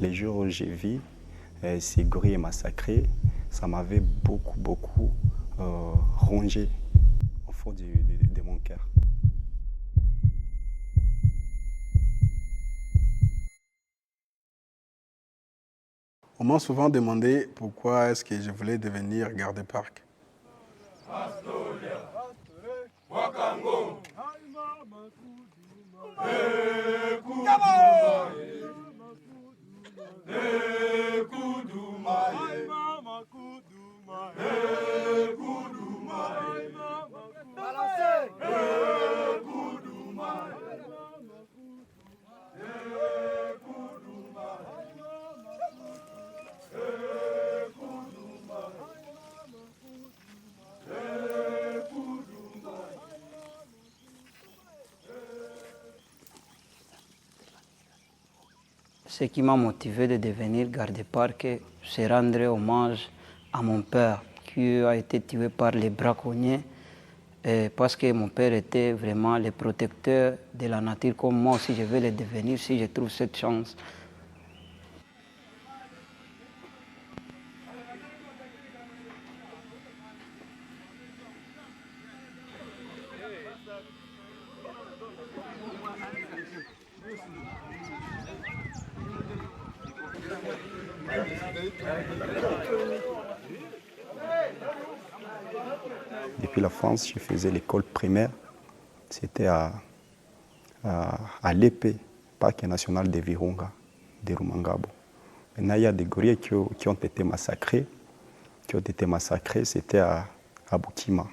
Les jours où j'ai vu ces gorilles massacrés, ça m'avait beaucoup rongé au fond de mon cœur. On m'a souvent demandé pourquoi est-ce que je voulais devenir garde-parc. Ce qui m'a motivé de devenir garde-parc, c'est rendre hommage à mon père qui a été tué par les braconniers parce que mon père était vraiment le protecteur de la nature comme moi aussi je vais le devenir si je trouve cette chance. Depuis la France, je faisais l'école primaire. C'était à l'épée, parc national de Virunga, de Rumangabo. Maintenant, il y a des gorilles qui ont été massacrés. C'était à Bukima.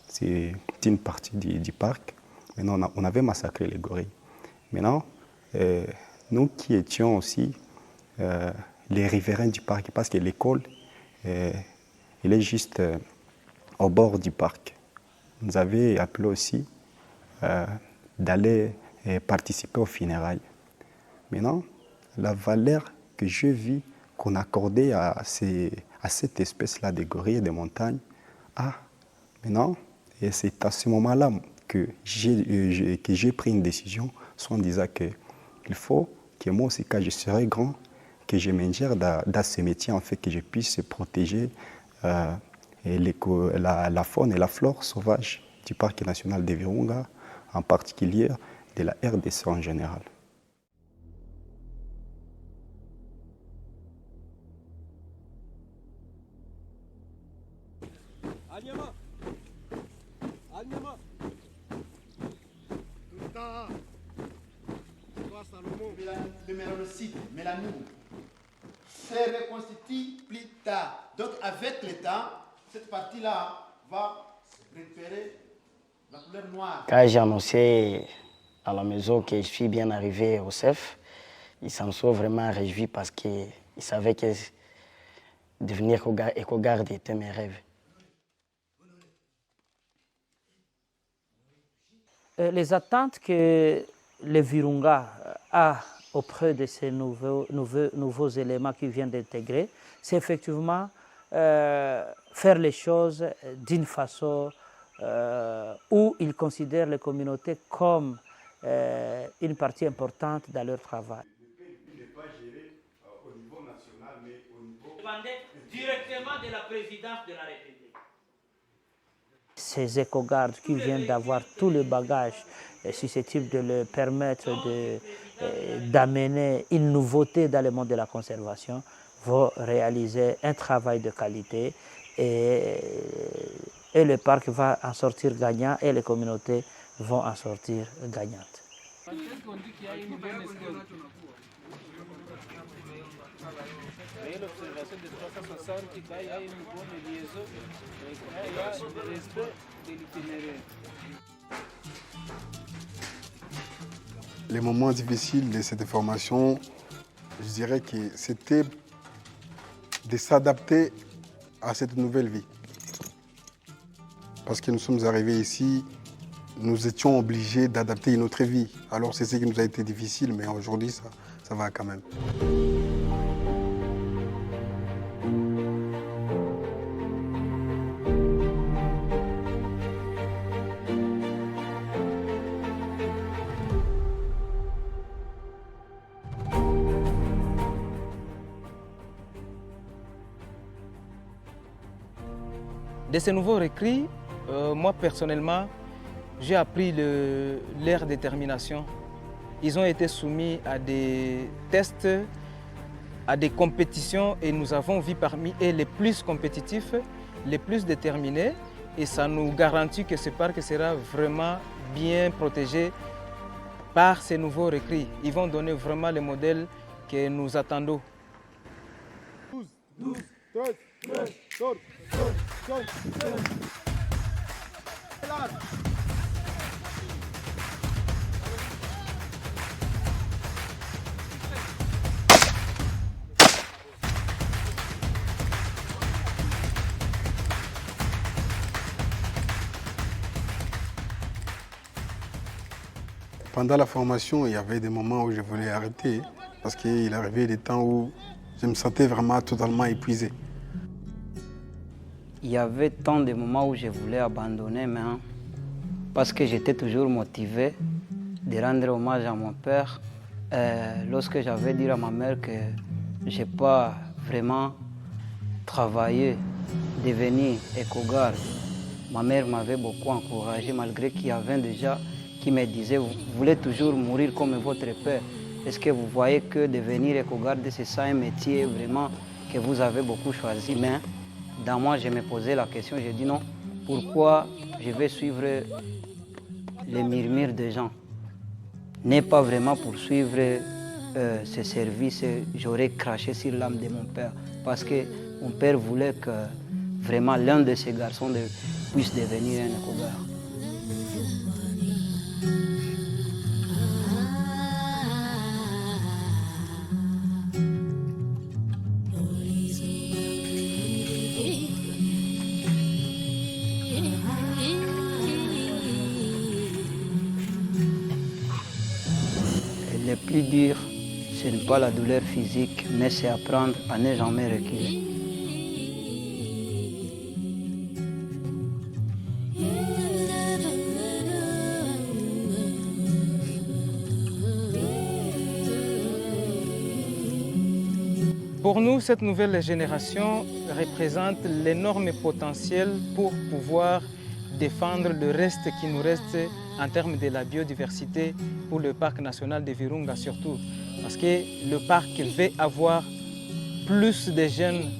C'est une partie du parc. Maintenant, on avait massacré les gorilles. Maintenant, nous qui étions aussi les riverains du parc, parce que l'école, elle est juste au bord du parc. On nous avait appelé aussi d'aller participer aux funérailles. Maintenant, la valeur que je vis qu'on accordait à cette espèce-là de gorilles de montagne, maintenant, et c'est à ce moment-là que j'ai pris une décision en disant qu'il faut que moi aussi, quand je serai grand, que je m'ingère dans ce métier, en fait, que je puisse protéger la faune et la flore sauvage du parc national de Virunga, en particulier de la RDC en général. Le mélanocyte, mélanine, se reconstitue plus tard. Donc avec le temps, cette partie-là va récupérer la couleur noire. Quand j'ai annoncé à la maison que je suis bien arrivé au CEF, ils s'en sont vraiment réjouis parce qu'ils savaient que devenir éco-garde était mes rêves. Les attentes que le Virunga a auprès de ces nouveaux éléments qui viennent d'intégrer, c'est effectivement faire les choses d'une façon où ils considèrent les communautés comme une partie importante dans leur travail. Il n'est pas géré au niveau national, mais au niveau... Directement de la présidence de la République. Ces éco-gardes qui viennent d'avoir tout le bagage susceptible de leur permettre d'amener une nouveauté dans le monde de la conservation vont réaliser un travail de qualité et le parc va en sortir gagnant et les communautés vont en sortir gagnantes. Et l'observation de 360, il y a une bonne liaison, il y a le respect de l'itinéraire. Les moments difficiles de cette formation, je dirais que c'était de s'adapter à cette nouvelle vie. Parce que nous sommes arrivés ici, nous étions obligés d'adapter une autre vie. Alors c'est ce qui nous a été difficile, mais aujourd'hui ça va quand même. De ces nouveaux recrues, moi personnellement, j'ai appris leur détermination. Ils ont été soumis à des tests, à des compétitions et nous avons vu parmi eux les plus compétitifs, les plus déterminés et ça nous garantit que ce parc sera vraiment bien protégé par ces nouveaux recrues. Ils vont donner vraiment le modèle que nous attendons. 12, 13, 14, 15, 16. Pendant la formation, il y avait des moments où je voulais arrêter parce qu'il arrivait des temps où je me sentais vraiment totalement épuisé. Il y avait tant de moments où je voulais abandonner, mais parce que j'étais toujours motivé de rendre hommage à mon père. Lorsque j'avais dit à ma mère que je n'ai pas vraiment travaillé, devenu éco-garde, ma mère m'avait beaucoup encouragé, malgré qu'il y avait déjà qui me disait « Vous voulez toujours mourir comme votre père. Est-ce que vous voyez que devenir éco-garde, c'est ça un métier vraiment que vous avez beaucoup choisi ?» Mais dans moi, je me posais la question, j'ai dit non, pourquoi je vais suivre les murmures des gens? N'est pas vraiment poursuivre ce service, j'aurais craché sur l'âme de mon père. Parce que mon père voulait que vraiment l'un de ses garçons puisse devenir un éco-garde. Le plus dur, ce n'est pas la douleur physique, mais c'est apprendre à ne jamais reculer. Pour nous, cette nouvelle génération représente l'énorme potentiel pour pouvoir défendre le reste qui nous reste en termes de la biodiversité pour le parc national de Virunga surtout. Parce que le parc veut avoir plus de jeunes,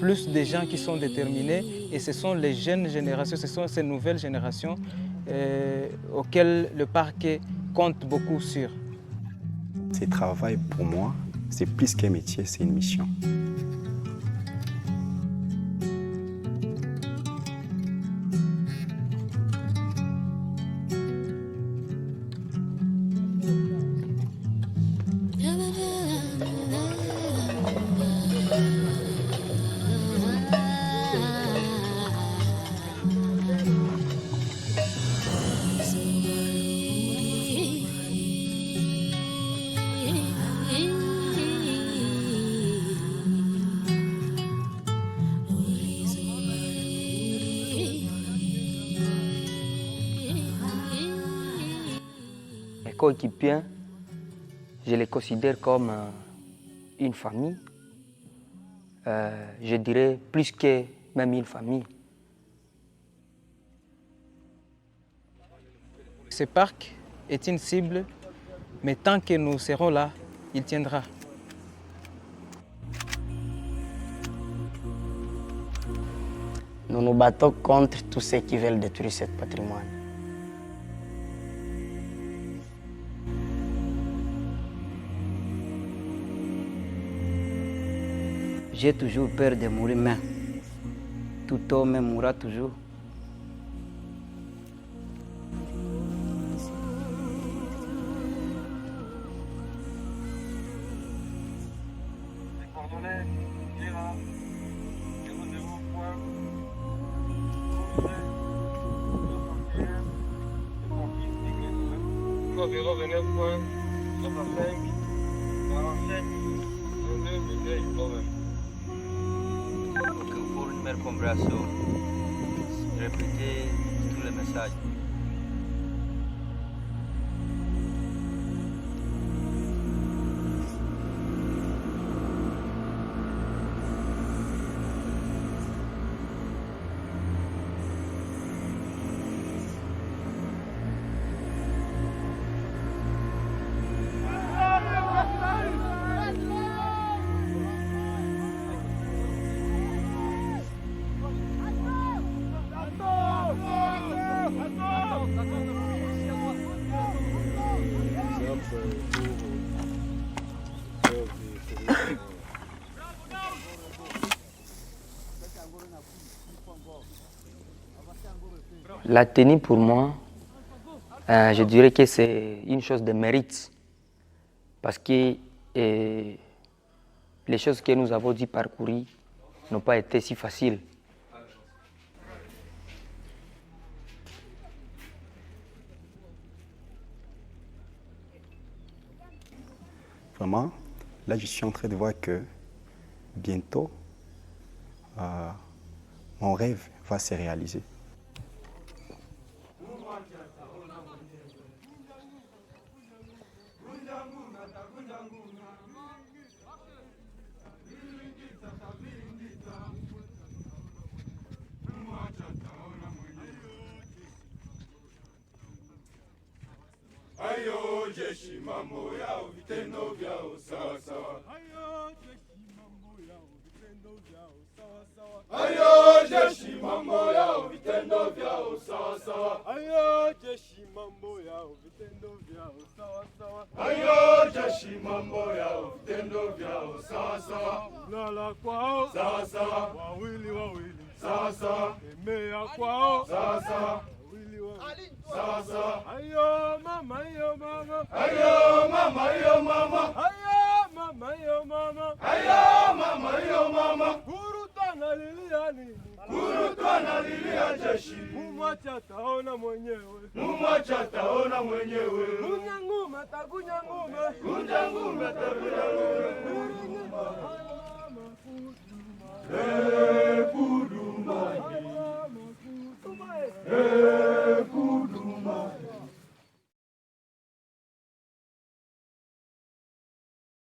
plus de gens qui sont déterminés et ce sont les jeunes générations, ce sont ces nouvelles générations auxquelles le parc compte beaucoup sur. Ce travail pour moi, c'est plus qu'un métier, c'est une mission. Mes coéquipiers, je les considère comme une famille. Je dirais plus que même une famille. Ce parc est une cible, mais tant que nous serons là, il tiendra. Nous nous battons contre tous ceux qui veulent détruire ce patrimoine. J'ai toujours peur de mourir, mais tout homme mourra toujours. Pour une meilleure compréhension, répétez tous les messages. La tenue pour moi, je dirais que c'est une chose de mérite. Parce que les choses que nous avons dû parcourir n'ont pas été si faciles. Vraiment, là, je suis en train de voir que bientôt, mon rêve va se réaliser. Ayo jeshi mambo yao vitendo vyao sawa sawa. Ayo jeshi mambo yao vitendo vyao sawa sawa. Ayo jeshi mambo yao vitendo vyao sawa sawa. Ayo jeshi mambo yao vitendo vyao sawa sawa. Ayo jeshi mambo yao vitendo vyao sawa sawa. Lala kwao sawa sawa. Wawili wawili sawa sawa. Emea kwao sawa sawa. Sawa sawa. Ayo mama, ayo mama. Ayo mama, ayo mama. Ayo mama, ayo mama. Ayo mama, ayo mama. Guru tunalilia nini? Guru tunalilia jeshi. Mumwacha taona mwenyewe. Mumwacha taona mwenyewe. Kunyanguma takunyanguma. Kunyanguma takunyanguma.